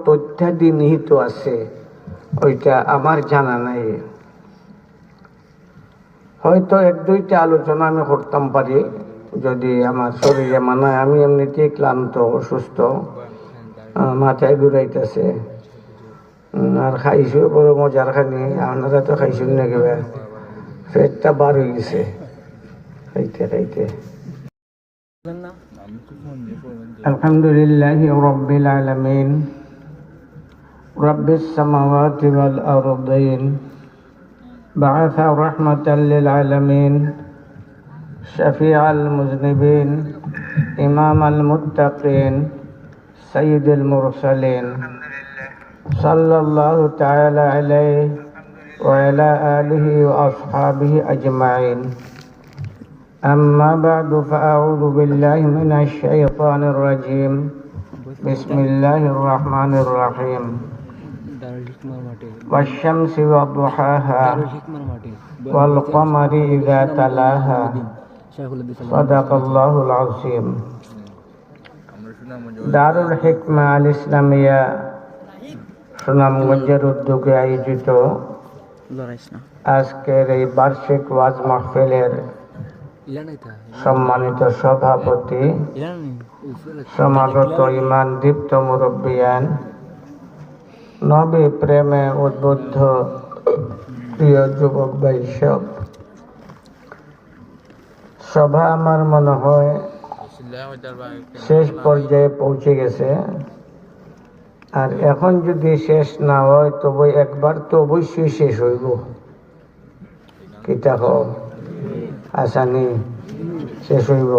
তথ্যাদি নিহিত আছে ওইটা আমার জানা নাই। হয়তো এক দুইটা আলোচনা আমি করতাম পারি যদি আমার শরীরে মানায়। আমি এমনিতেই ক্লান্ত, অসুস্থ, মাথায় ঘুরাইতেছে, আর খাইছো বড় মজার খানি। আপনারা তো খাইছেন না, কেবা পেটটা বার হয়ে গেছে খাইতে খাইতে। আলহামদুলিল্লাহি রাব্বিল আলামিন, রাব্বিস সামাওয়াতি ওয়াল আরদাইন, বা'আথা রাহমাতাল লিল আলামিন, শাফিআল মুযনিবিন, ইমামাল মুত্তাকিন, সাইয়্যিদুল মুরসালিন, সাল্লাল্লাহু তাআলা আলাইহি ওয়া আলা আলিহি ওয়া আসহাবিহি আজমাইন। أما بعد فأعوذ بالله من الشيطان الرجيم. بسم الله الرحمن الرحيم. والشمس وضحاها والقمر إذا تلاها صدق الله العظيم. দারুল হিকমা আল ইসলামিয়া সুনামগঞ্জের উদ্যোগে আয়োজিত আজকের এই বার্ষিক ওয়াজ মাহফিলের সম্মানিত সভাপতি, সমাগত ইমান দীপ্ত মুরব্বিয়ান, নবী প্রেমে উদ্বুদ্ধ প্রিয় যুবক ভাই সব, সভা আমার মনে হয় শেষ পর্যায়ে পৌঁছে গেছে। আর এখন যদি শেষ না হয় তবে একবার তো অবশ্যই শেষ হইব। কিতা হোক আসানি শেষ হইব।